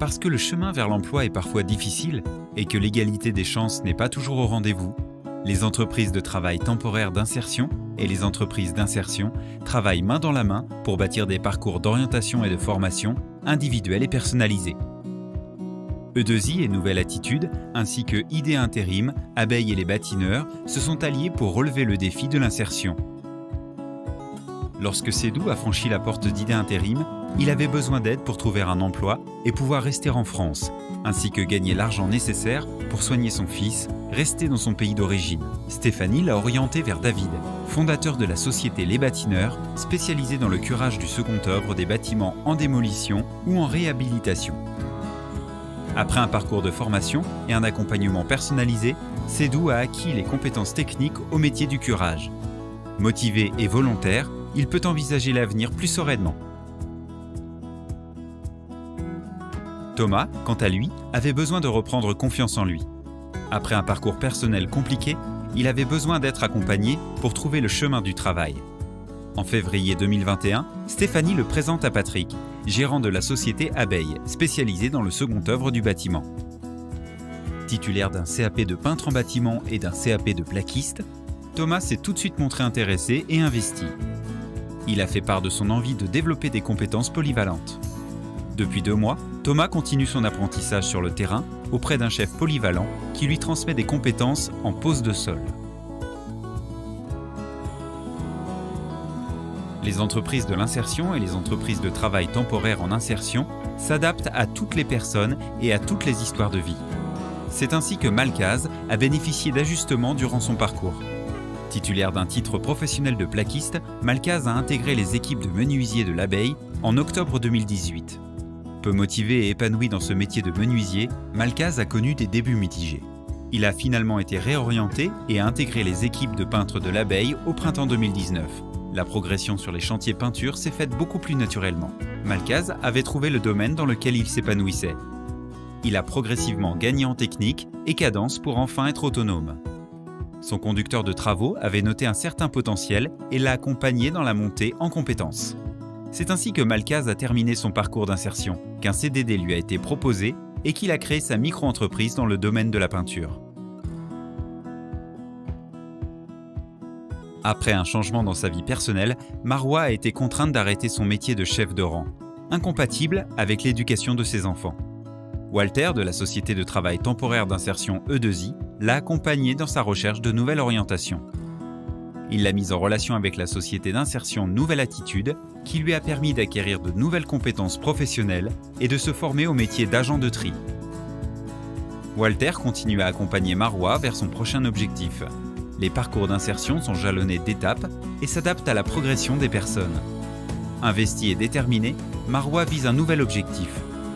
Parce que le chemin vers l'emploi est parfois difficile et que l'égalité des chances n'est pas toujours au rendez-vous, les entreprises de travail temporaire d'insertion et les entreprises d'insertion travaillent main dans la main pour bâtir des parcours d'orientation et de formation individuels et personnalisés. E2I et Nouvelle Attitude, ainsi que ID Intérim, Abeille et les Bâtineurs se sont alliés pour relever le défi de l'insertion. Lorsque Sédou a franchi la porte d'ID Intérim, il avait besoin d'aide pour trouver un emploi et pouvoir rester en France, ainsi que gagner l'argent nécessaire pour soigner son fils, rester dans son pays d'origine. Stéphanie l'a orienté vers David, fondateur de la société Les Bâtineurs, spécialisée dans le curage du second œuvre des bâtiments en démolition ou en réhabilitation. Après un parcours de formation et un accompagnement personnalisé, Sédou a acquis les compétences techniques au métier du curage. Motivé et volontaire, il peut envisager l'avenir plus sereinement. Thomas, quant à lui, avait besoin de reprendre confiance en lui. Après un parcours personnel compliqué, il avait besoin d'être accompagné pour trouver le chemin du travail. En février 2021, Stéphanie le présente à Patrick, gérant de la société Abeille, spécialisée dans le second œuvre du bâtiment. Titulaire d'un CAP de peintre en bâtiment et d'un CAP de plaquiste, Thomas s'est tout de suite montré intéressé et investi. Il a fait part de son envie de développer des compétences polyvalentes. Depuis 2 mois, Thomas continue son apprentissage sur le terrain auprès d'un chef polyvalent qui lui transmet des compétences en pose de sol. Les entreprises de l'insertion et les entreprises de travail temporaire en insertion s'adaptent à toutes les personnes et à toutes les histoires de vie. C'est ainsi que Malcaz a bénéficié d'ajustements durant son parcours. Titulaire d'un titre professionnel de plaquiste, Malcaz a intégré les équipes de menuisier de l'Abeille en octobre 2018. Peu motivé et épanoui dans ce métier de menuisier, Malcaz a connu des débuts mitigés. Il a finalement été réorienté et a intégré les équipes de peintres de l'Abeille au printemps 2019. La progression sur les chantiers peinture s'est faite beaucoup plus naturellement. Malcaz avait trouvé le domaine dans lequel il s'épanouissait. Il a progressivement gagné en technique et cadence pour enfin être autonome. Son conducteur de travaux avait noté un certain potentiel et l'a accompagné dans la montée en compétences. C'est ainsi que Malcaz a terminé son parcours d'insertion, qu'un CDD lui a été proposé et qu'il a créé sa micro-entreprise dans le domaine de la peinture. Après un changement dans sa vie personnelle, Marois a été contrainte d'arrêter son métier de chef de rang, incompatible avec l'éducation de ses enfants. Walter, de la société de travail temporaire d'insertion E2I, l'a accompagné dans sa recherche de nouvelles orientations. Il l'a mise en relation avec la société d'insertion Nouvelle Attitude, qui lui a permis d'acquérir de nouvelles compétences professionnelles et de se former au métier d'agent de tri. Walter continue à accompagner Marois vers son prochain objectif. Les parcours d'insertion sont jalonnés d'étapes et s'adaptent à la progression des personnes. Investi et déterminé, Marois vise un nouvel objectif,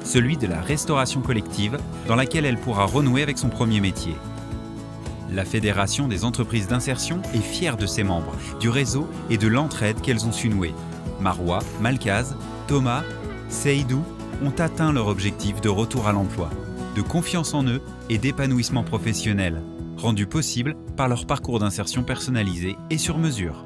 celui de la restauration collective, dans laquelle elle pourra renouer avec son premier métier. La Fédération des entreprises d'insertion est fière de ses membres, du réseau et de l'entraide qu'elles ont su nouer. Marois, Malcaz, Thomas, Seydou ont atteint leur objectif de retour à l'emploi, de confiance en eux et d'épanouissement professionnel, rendu possible par leur parcours d'insertion personnalisé et sur mesure.